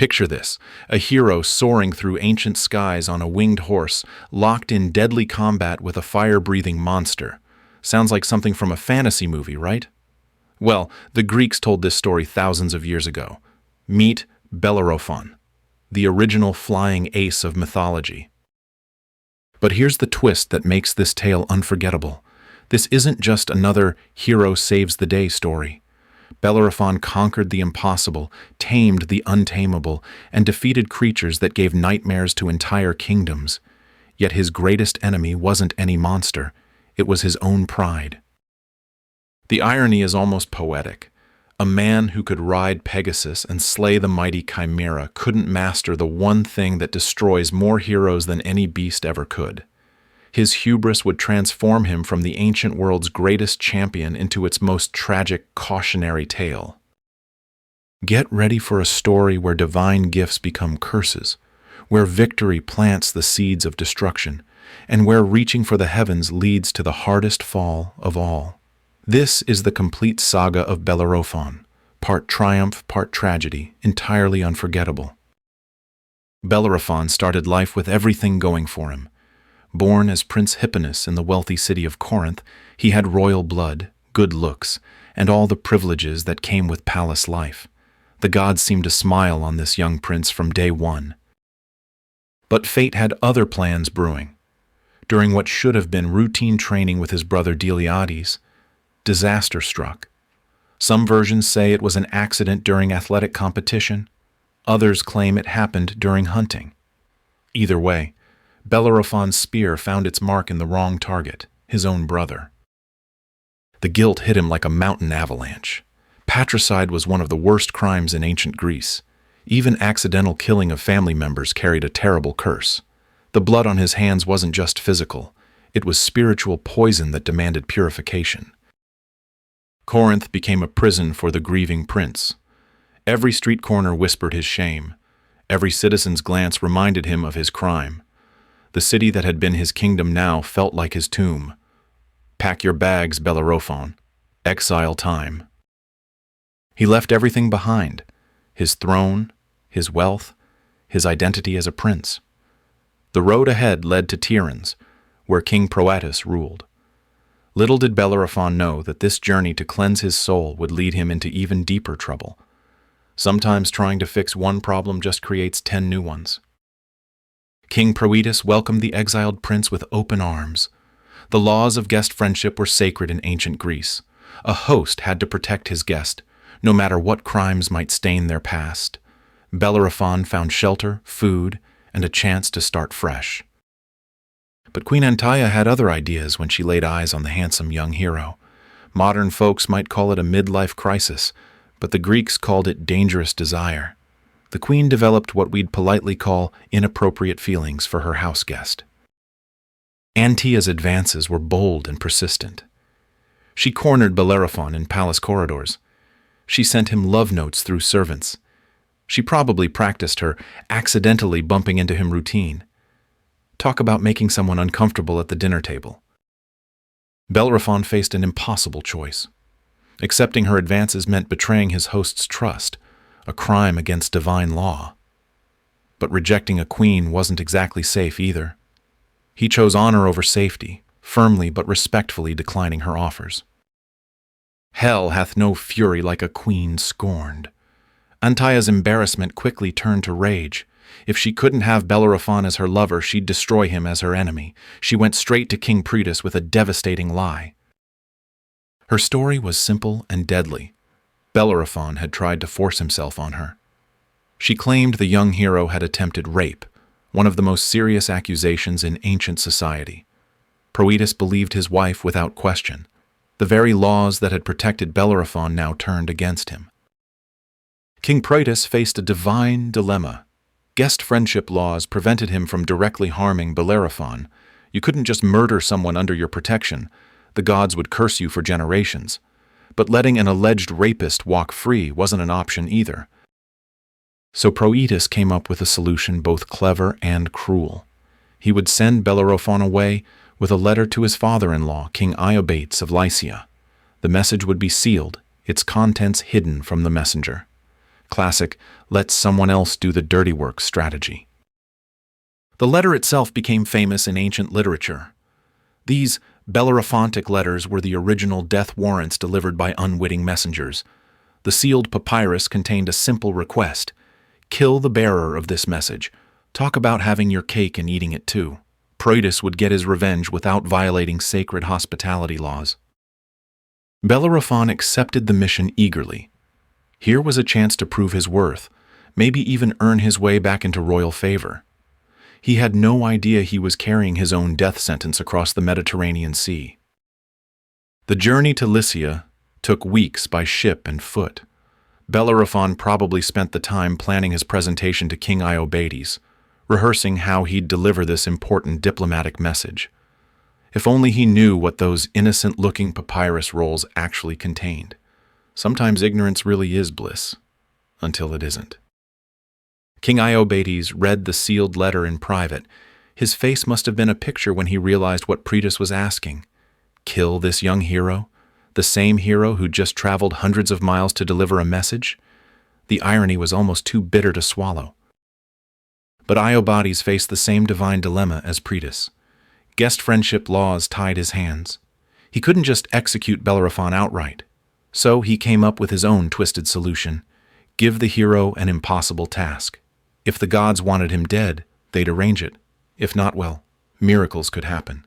Picture this, a hero soaring through ancient skies on a winged horse, locked in deadly combat with a fire-breathing monster. Sounds like something from a fantasy movie, right? Well, the Greeks told this story thousands of years ago. Meet Bellerophon, the original flying ace of mythology. But here's the twist that makes this tale unforgettable. This isn't just another hero saves the day story. Bellerophon conquered the impossible, tamed the untamable, and defeated creatures that gave nightmares to entire kingdoms. Yet his greatest enemy wasn't any monster, it was his own pride. The irony is almost poetic. A man who could ride Pegasus and slay the mighty Chimera couldn't master the one thing that destroys more heroes than any beast ever could. His hubris would transform him from the ancient world's greatest champion into its most tragic, cautionary tale. Get ready for a story where divine gifts become curses, where victory plants the seeds of destruction, and where reaching for the heavens leads to the hardest fall of all. This is the complete saga of Bellerophon, part triumph, part tragedy, entirely unforgettable. Bellerophon started life with everything going for him. Born as Prince Hipponis in the wealthy city of Corinth, he had royal blood, good looks, and all the privileges that came with palace life. The gods seemed to smile on this young prince from day one. But fate had other plans brewing. During what should have been routine training with his brother Deliades, disaster struck. Some versions say it was an accident during athletic competition. Others claim it happened during hunting. Either way, Bellerophon's spear found its mark in the wrong target, his own brother. The guilt hit him like a mountain avalanche. Patricide was one of the worst crimes in ancient Greece. Even accidental killing of family members carried a terrible curse. The blood on his hands wasn't just physical, it was spiritual poison that demanded purification. Corinth became a prison for the grieving prince. Every street corner whispered his shame. Every citizen's glance reminded him of his crime. The city that had been his kingdom now felt like his tomb. Pack your bags, Bellerophon. Exile time. He left everything behind. His throne, his wealth, his identity as a prince. The road ahead led to Tiryns, where King Proetus ruled. Little did Bellerophon know that this journey to cleanse his soul would lead him into even deeper trouble. Sometimes trying to fix one problem just creates 10 new ones. King Proetus welcomed the exiled prince with open arms. The laws of guest friendship were sacred in ancient Greece. A host had to protect his guest, no matter what crimes might stain their past. Bellerophon found shelter, food, and a chance to start fresh. But Queen Antaya had other ideas when she laid eyes on the handsome young hero. Modern folks might call it a midlife crisis, but the Greeks called it dangerous desire. The queen developed what we'd politely call inappropriate feelings for her house guest. Antaea's advances were bold and persistent. She cornered Bellerophon in palace corridors. She sent him love notes through servants. She probably practiced her accidentally bumping into him routine. Talk about making someone uncomfortable at the dinner table. Bellerophon faced an impossible choice. Accepting her advances meant betraying his host's trust, a crime against divine law. But rejecting a queen wasn't exactly safe either. He chose honor over safety, firmly but respectfully declining her offers. Hell hath no fury like a queen scorned. Antaea's embarrassment quickly turned to rage. If she couldn't have Bellerophon as her lover, she'd destroy him as her enemy. She went straight to King Proetus with a devastating lie. Her story was simple and deadly. Bellerophon had tried to force himself on her. She claimed the young hero had attempted rape, one of the most serious accusations in ancient society. Proetus believed his wife without question. The very laws that had protected Bellerophon now turned against him. King Proetus faced a divine dilemma. Guest friendship laws prevented him from directly harming Bellerophon. You couldn't just murder someone under your protection. The gods would curse you for generations. But letting an alleged rapist walk free wasn't an option either. So Proetus came up with a solution both clever and cruel. He would send Bellerophon away with a letter to his father-in-law, King Iobates of Lycia. The message would be sealed, its contents hidden from the messenger. Classic, let someone else do the dirty work strategy. The letter itself became famous in ancient literature. These Bellerophontic letters were the original death warrants delivered by unwitting messengers. The sealed papyrus contained a simple request: kill the bearer of this message. Talk about having your cake and eating it too. Pegasus would get his revenge without violating sacred hospitality laws. Bellerophon accepted the mission eagerly. Here was a chance to prove his worth, maybe even earn his way back into royal favor. He had no idea he was carrying his own death sentence across the Mediterranean Sea. The journey to Lycia took weeks by ship and foot. Bellerophon probably spent the time planning his presentation to King Iobates, rehearsing how he'd deliver this important diplomatic message. If only he knew what those innocent-looking papyrus rolls actually contained. Sometimes ignorance really is bliss, until it isn't. King Iobates read the sealed letter in private. His face must have been a picture when he realized what Pegasus was asking. Kill this young hero? The same hero who just traveled hundreds of miles to deliver a message? The irony was almost too bitter to swallow. But Iobates faced the same divine dilemma as Pegasus. Guest friendship laws tied his hands. He couldn't just execute Bellerophon outright. So he came up with his own twisted solution: give the hero an impossible task. If the gods wanted him dead, they'd arrange it. If not, well, miracles could happen.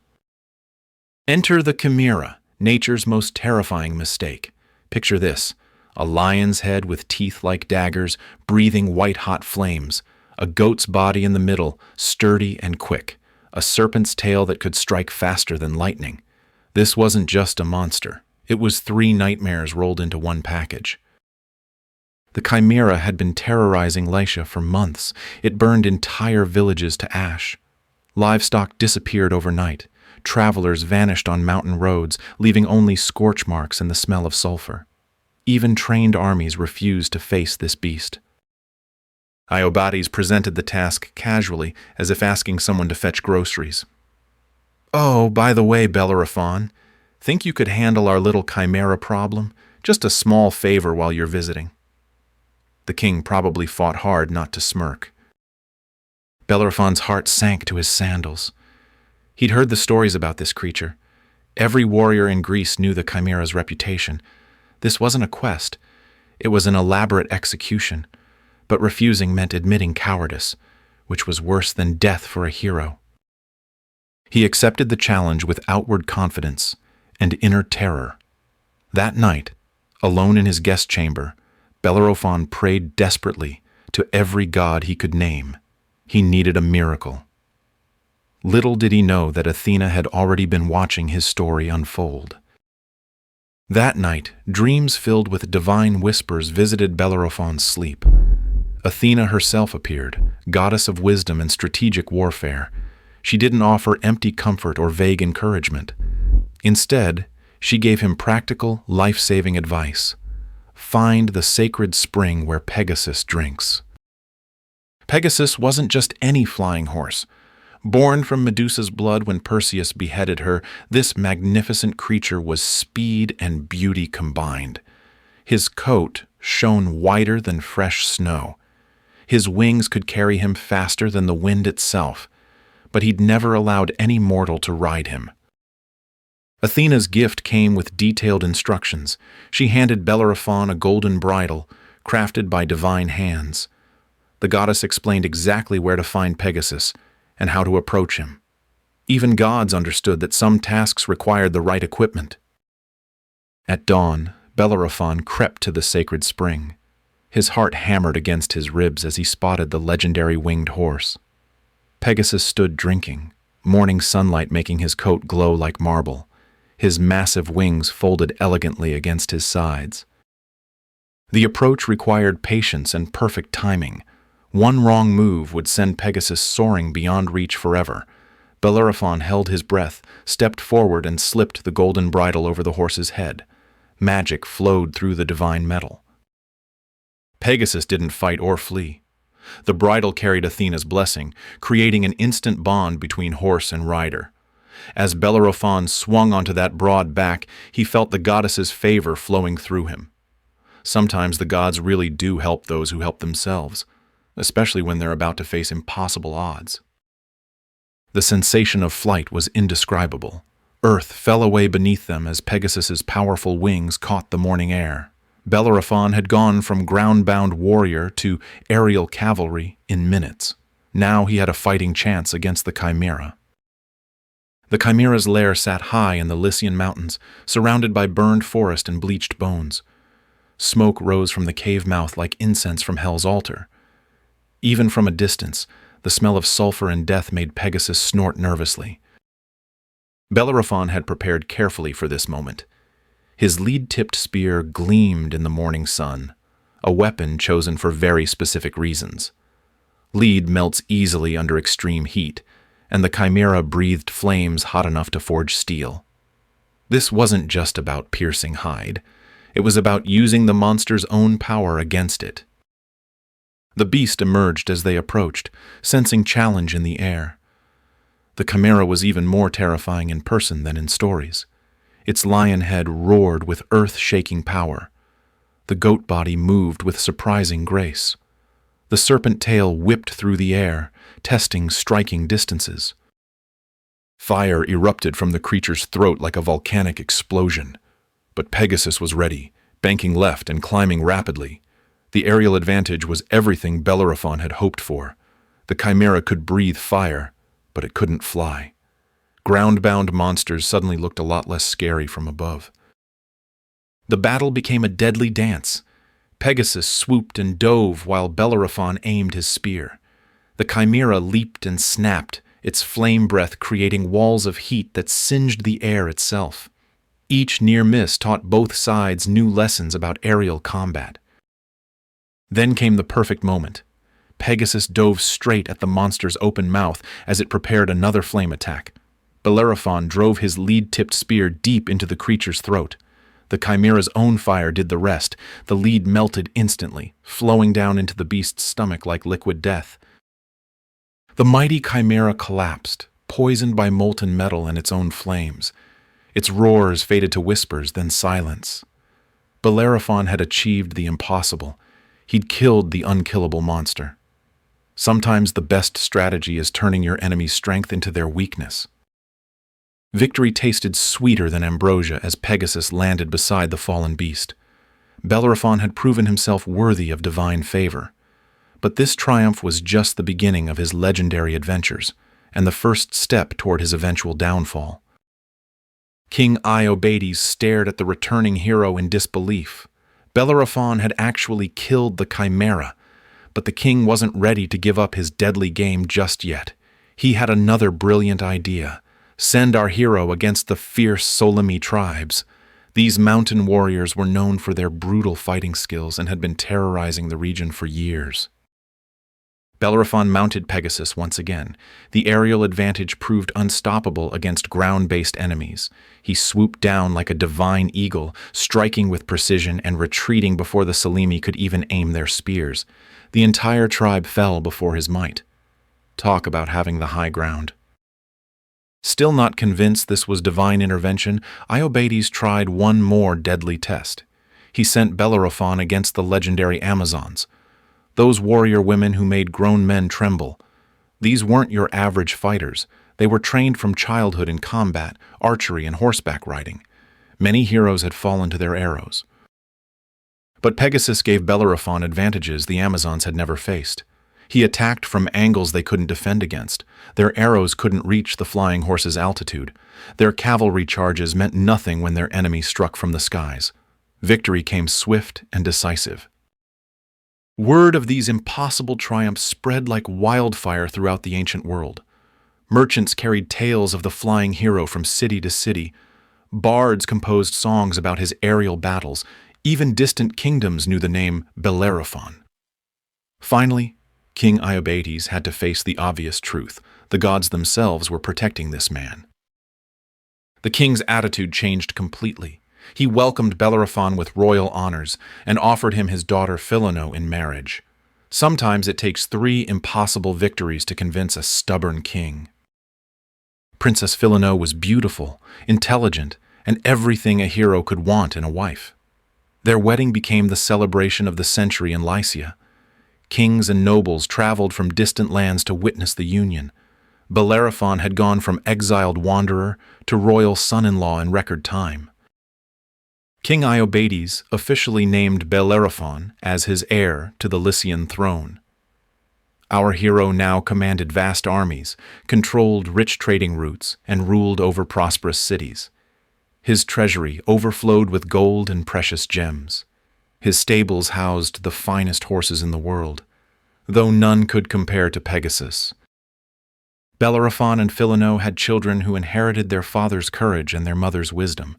Enter the Chimera, nature's most terrifying mistake. Picture this: a lion's head with teeth like daggers, breathing white-hot flames, a goat's body in the middle, sturdy and quick, a serpent's tail that could strike faster than lightning. This wasn't just a monster. It was 3 nightmares rolled into one package. The Chimera had been terrorizing Lycia for months. It burned entire villages to ash. Livestock disappeared overnight. Travelers vanished on mountain roads, leaving only scorch marks and the smell of sulfur. Even trained armies refused to face this beast. Iobates presented the task casually, as if asking someone to fetch groceries. "Oh, by the way, Bellerophon, think you could handle our little Chimera problem? Just a small favor while you're visiting." The king probably fought hard not to smirk. Bellerophon's heart sank to his sandals. He'd heard the stories about this creature. Every warrior in Greece knew the Chimera's reputation. This wasn't a quest. It was an elaborate execution. But refusing meant admitting cowardice, which was worse than death for a hero. He accepted the challenge with outward confidence and inner terror. That night, alone in his guest chamber, Bellerophon prayed desperately to every god he could name. He needed a miracle. Little did he know that Athena had already been watching his story unfold. That night, dreams filled with divine whispers visited Bellerophon's sleep. Athena herself appeared, goddess of wisdom and strategic warfare. She didn't offer empty comfort or vague encouragement. Instead, she gave him practical, life-saving advice. Find the sacred spring where Pegasus drinks. Pegasus wasn't just any flying horse. Born from Medusa's blood when Perseus beheaded her, this magnificent creature was speed and beauty combined. His coat shone whiter than fresh snow. His wings could carry him faster than the wind itself, but he'd never allowed any mortal to ride him. Athena's gift came with detailed instructions. She handed Bellerophon a golden bridle, crafted by divine hands. The goddess explained exactly where to find Pegasus and how to approach him. Even gods understood that some tasks required the right equipment. At dawn, Bellerophon crept to the sacred spring. His heart hammered against his ribs as he spotted the legendary winged horse. Pegasus stood drinking, morning sunlight making his coat glow like marble. His massive wings folded elegantly against his sides. The approach required patience and perfect timing. One wrong move would send Pegasus soaring beyond reach forever. Bellerophon held his breath, stepped forward, and slipped the golden bridle over the horse's head. Magic flowed through the divine metal. Pegasus didn't fight or flee. The bridle carried Athena's blessing, creating an instant bond between horse and rider. As Bellerophon swung onto that broad back, he felt the goddess's favor flowing through him. Sometimes the gods really do help those who help themselves, especially when they're about to face impossible odds. The sensation of flight was indescribable. Earth fell away beneath them as Pegasus's powerful wings caught the morning air. Bellerophon had gone from ground-bound warrior to aerial cavalry in minutes. Now he had a fighting chance against the Chimera. The Chimera's lair sat high in the Lycian mountains, surrounded by burned forest and bleached bones. Smoke rose from the cave mouth like incense from Hell's altar. Even from a distance, the smell of sulfur and death made Pegasus snort nervously. Bellerophon had prepared carefully for this moment. His lead-tipped spear gleamed in the morning sun, a weapon chosen for very specific reasons. Lead melts easily under extreme heat, and the Chimera breathed flames hot enough to forge steel. This wasn't just about piercing hide. It was about using the monster's own power against it. The beast emerged as they approached, sensing challenge in the air. The Chimera was even more terrifying in person than in stories. Its lion head roared with earth-shaking power. The goat body moved with surprising grace. The serpent tail whipped through the air, testing striking distances. Fire erupted from the creature's throat like a volcanic explosion. But Pegasus was ready, banking left and climbing rapidly. The aerial advantage was everything Bellerophon had hoped for. The Chimera could breathe fire, but it couldn't fly. Ground-bound monsters suddenly looked a lot less scary from above. The battle became a deadly dance. Pegasus swooped and dove while Bellerophon aimed his spear. The Chimera leaped and snapped, its flame breath creating walls of heat that singed the air itself. Each near miss taught both sides new lessons about aerial combat. Then came the perfect moment. Pegasus dove straight at the monster's open mouth as it prepared another flame attack. Bellerophon drove his lead-tipped spear deep into the creature's throat. The Chimera's own fire did the rest. The lead melted instantly, flowing down into the beast's stomach like liquid death. The mighty Chimera collapsed, poisoned by molten metal and its own flames. Its roars faded to whispers, then silence. Bellerophon had achieved the impossible. He'd killed the unkillable monster. Sometimes the best strategy is turning your enemy's strength into their weakness. Victory tasted sweeter than ambrosia as Pegasus landed beside the fallen beast. Bellerophon had proven himself worthy of divine favor. But this triumph was just the beginning of his legendary adventures, and the first step toward his eventual downfall. King Iobates stared at the returning hero in disbelief. Bellerophon had actually killed the Chimera, but the king wasn't ready to give up his deadly game just yet. He had another brilliant idea. Send our hero against the fierce Solimi tribes. These mountain warriors were known for their brutal fighting skills and had been terrorizing the region for years. Bellerophon mounted Pegasus once again. The aerial advantage proved unstoppable against ground-based enemies. He swooped down like a divine eagle, striking with precision and retreating before the Solimi could even aim their spears. The entire tribe fell before his might. Talk about having the high ground. Still not convinced this was divine intervention, Iobates tried one more deadly test. He sent Bellerophon against the legendary Amazons. Those warrior women who made grown men tremble. These weren't your average fighters. They were trained from childhood in combat, archery, and horseback riding. Many heroes had fallen to their arrows. But Pegasus gave Bellerophon advantages the Amazons had never faced. He attacked from angles they couldn't defend against. Their arrows couldn't reach the flying horse's altitude. Their cavalry charges meant nothing when their enemy struck from the skies. Victory came swift and decisive. Word of these impossible triumphs spread like wildfire throughout the ancient world. Merchants carried tales of the flying hero from city to city. Bards composed songs about his aerial battles. Even distant kingdoms knew the name Bellerophon. Finally, King Iobates had to face the obvious truth. The gods themselves were protecting this man. The king's attitude changed completely. He welcomed Bellerophon with royal honors and offered him his daughter Philono in marriage. Sometimes it takes 3 impossible victories to convince a stubborn king. Princess Philono was beautiful, intelligent, and everything a hero could want in a wife. Their wedding became the celebration of the century in Lycia. Kings and nobles traveled from distant lands to witness the union. Bellerophon had gone from exiled wanderer to royal son-in-law in record time. King Iobates officially named Bellerophon as his heir to the Lycian throne. Our hero now commanded vast armies, controlled rich trading routes, and ruled over prosperous cities. His treasury overflowed with gold and precious gems. His stables housed the finest horses in the world, though none could compare to Pegasus. Bellerophon and Phileno had children who inherited their father's courage and their mother's wisdom.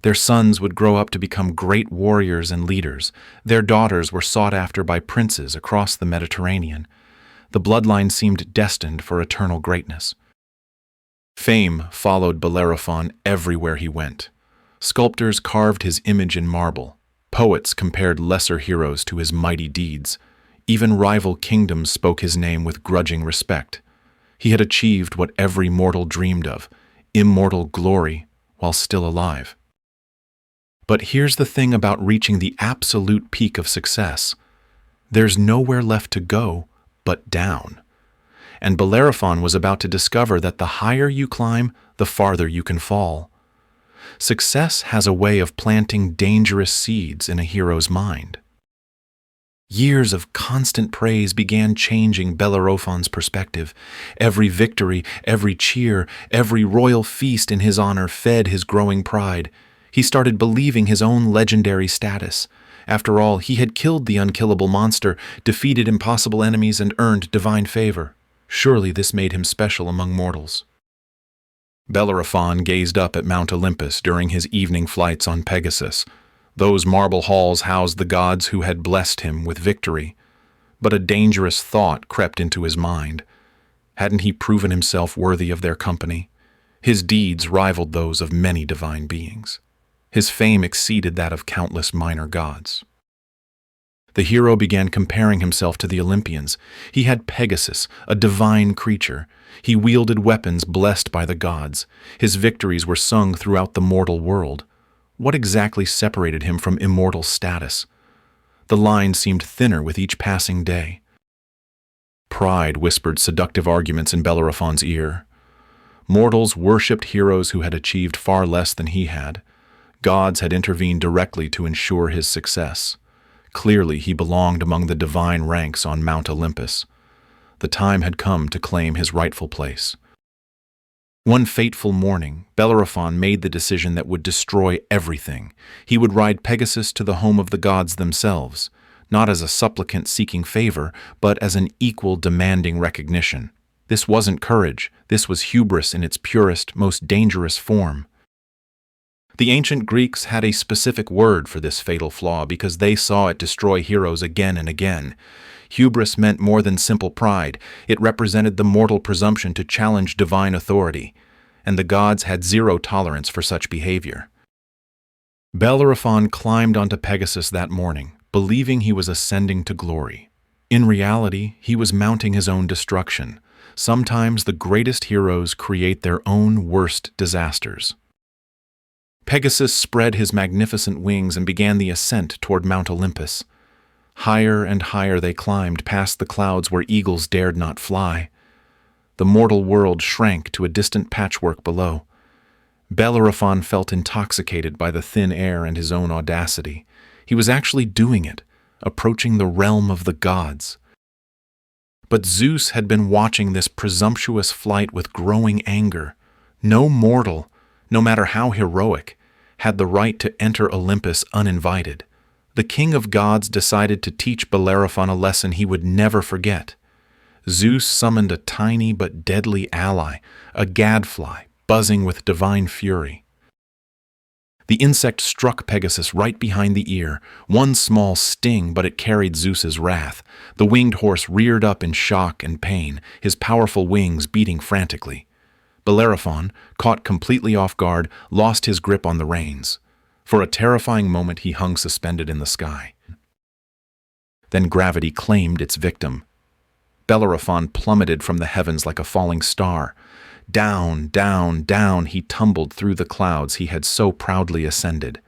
Their sons would grow up to become great warriors and leaders. Their daughters were sought after by princes across the Mediterranean. The bloodline seemed destined for eternal greatness. Fame followed Bellerophon everywhere he went. Sculptors carved his image in marble. Poets compared lesser heroes to his mighty deeds. Even rival kingdoms spoke his name with grudging respect. He had achieved what every mortal dreamed of, immortal glory while still alive. But here's the thing about reaching the absolute peak of success. There's nowhere left to go but down. And Bellerophon was about to discover that the higher you climb, the farther you can fall. Success has a way of planting dangerous seeds in a hero's mind. Years of constant praise began changing Bellerophon's perspective. Every victory, every cheer, every royal feast in his honor fed his growing pride. He started believing his own legendary status. After all, he had killed the unkillable monster, defeated impossible enemies, and earned divine favor. Surely this made him special among mortals. Bellerophon gazed up at Mount Olympus during his evening flights on Pegasus. Those marble halls housed the gods who had blessed him with victory. But a dangerous thought crept into his mind. Hadn't he proven himself worthy of their company? His deeds rivaled those of many divine beings. His fame exceeded that of countless minor gods. The hero began comparing himself to the Olympians. He had Pegasus, a divine creature. He wielded weapons blessed by the gods. His victories were sung throughout the mortal world. What exactly separated him from immortal status? The line seemed thinner with each passing day. Pride whispered seductive arguments in Bellerophon's ear. Mortals worshipped heroes who had achieved far less than he had. Gods had intervened directly to ensure his success. Clearly, he belonged among the divine ranks on Mount Olympus. The time had come to claim his rightful place. One fateful morning, Bellerophon made the decision that would destroy everything. He would ride Pegasus to the home of the gods themselves, not as a supplicant seeking favor, but as an equal demanding recognition. This wasn't courage. This was hubris in its purest, most dangerous form. The ancient Greeks had a specific word for this fatal flaw because they saw it destroy heroes again and again. Hubris meant more than simple pride. It represented the mortal presumption to challenge divine authority, and the gods had zero tolerance for such behavior. Bellerophon climbed onto Pegasus that morning, believing he was ascending to glory. In reality, he was mounting his own destruction. Sometimes the greatest heroes create their own worst disasters. Pegasus spread his magnificent wings and began the ascent toward Mount Olympus. Higher and higher they climbed past the clouds where eagles dared not fly. The mortal world shrank to a distant patchwork below. Bellerophon felt intoxicated by the thin air and his own audacity. He was actually doing it, approaching the realm of the gods. But Zeus had been watching this presumptuous flight with growing anger. No mortal, no matter how heroic, had the right to enter Olympus uninvited. The king of gods decided to teach Bellerophon a lesson he would never forget. Zeus summoned a tiny but deadly ally, a gadfly, buzzing with divine fury. The insect struck Pegasus right behind the ear, one small sting, but it carried Zeus's wrath. The winged horse reared up in shock and pain, his powerful wings beating frantically. Bellerophon, caught completely off guard, lost his grip on the reins. For a terrifying moment he hung suspended in the sky. Then gravity claimed its victim. Bellerophon plummeted from the heavens like a falling star. Down, down, down he tumbled through the clouds he had so proudly ascended.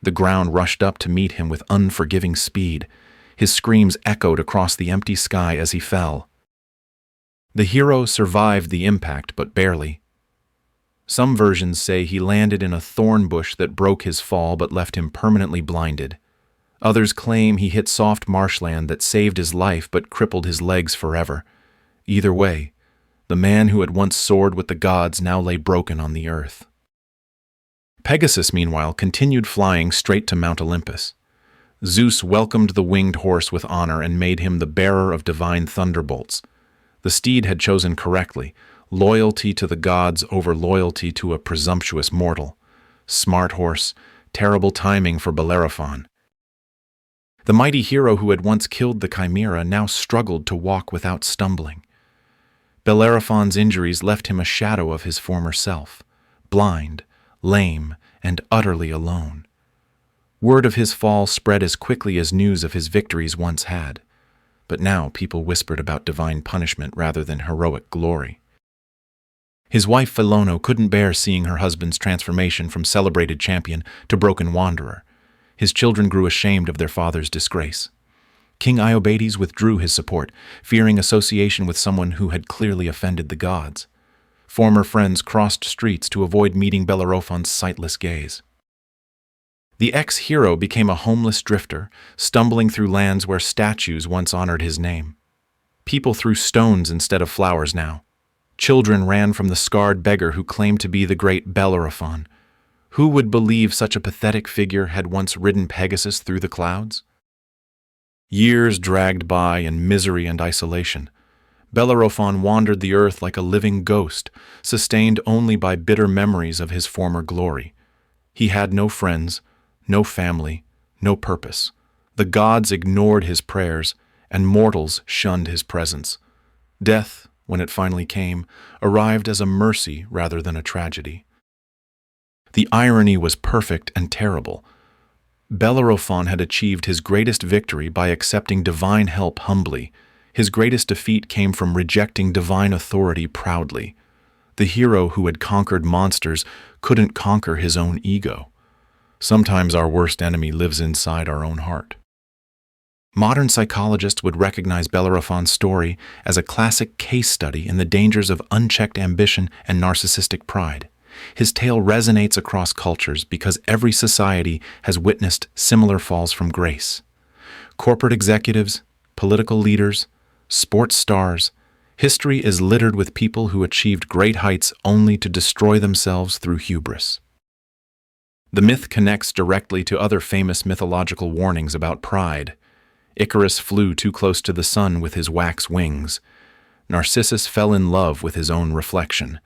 The ground rushed up to meet him with unforgiving speed. His screams echoed across the empty sky as he fell. The hero survived the impact, but barely. Some versions say he landed in a thorn bush that broke his fall but left him permanently blinded. Others claim he hit soft marshland that saved his life but crippled his legs forever. Either way, the man who had once soared with the gods now lay broken on the earth. Pegasus, meanwhile, continued flying straight to Mount Olympus. Zeus welcomed the winged horse with honor and made him the bearer of divine thunderbolts. The steed had chosen correctly, loyalty to the gods over loyalty to a presumptuous mortal. Smart horse, terrible timing for Bellerophon. The mighty hero who had once killed the Chimera now struggled to walk without stumbling. Bellerophon's injuries left him a shadow of his former self, blind, lame, and utterly alone. Word of his fall spread as quickly as news of his victories once had, but now people whispered about divine punishment rather than heroic glory. His wife Philono couldn't bear seeing her husband's transformation from celebrated champion to broken wanderer. His children grew ashamed of their father's disgrace. King Iobates withdrew his support, fearing association with someone who had clearly offended the gods. Former friends crossed streets to avoid meeting Bellerophon's sightless gaze. The ex-hero became a homeless drifter, stumbling through lands where statues once honored his name. People threw stones instead of flowers now. Children ran from the scarred beggar who claimed to be the great Bellerophon. Who would believe such a pathetic figure had once ridden Pegasus through the clouds? Years dragged by in misery and isolation. Bellerophon wandered the earth like a living ghost, sustained only by bitter memories of his former glory. He had no friends, no family, no purpose. The gods ignored his prayers, and mortals shunned his presence. Death, when it finally came, arrived as a mercy rather than a tragedy. The irony was perfect and terrible. Bellerophon had achieved his greatest victory by accepting divine help humbly. His greatest defeat came from rejecting divine authority proudly. The hero who had conquered monsters couldn't conquer his own ego. Sometimes our worst enemy lives inside our own heart. Modern psychologists would recognize Bellerophon's story as a classic case study in the dangers of unchecked ambition and narcissistic pride. His tale resonates across cultures because every society has witnessed similar falls from grace. Corporate executives, political leaders, sports stars, history is littered with people who achieved great heights only to destroy themselves through hubris. The myth connects directly to other famous mythological warnings about pride. Icarus flew too close to the sun with his wax wings. Narcissus fell in love with his own reflection.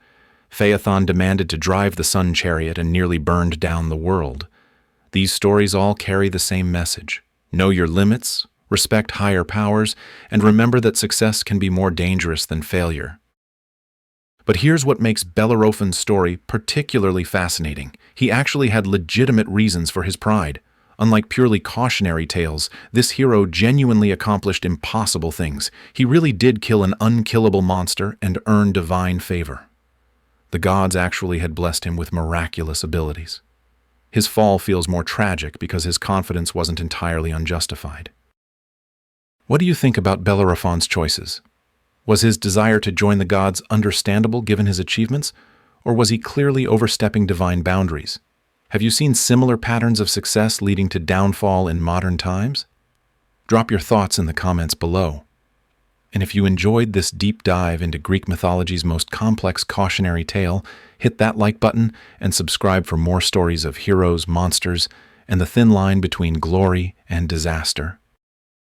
Phaethon demanded to drive the sun chariot and nearly burned down the world. These stories all carry the same message. Know your limits, respect higher powers, and remember that success can be more dangerous than failure. But here's what makes Bellerophon's story particularly fascinating. He actually had legitimate reasons for his pride. Unlike purely cautionary tales, this hero genuinely accomplished impossible things. He really did kill an unkillable monster and earn divine favor. The gods actually had blessed him with miraculous abilities. His fall feels more tragic because his confidence wasn't entirely unjustified. What do you think about Bellerophon's choices? Was his desire to join the gods understandable given his achievements, or was he clearly overstepping divine boundaries? Have you seen similar patterns of success leading to downfall in modern times? Drop your thoughts in the comments below. And if you enjoyed this deep dive into Greek mythology's most complex cautionary tale, hit that like button and subscribe for more stories of heroes, monsters, and the thin line between glory and disaster.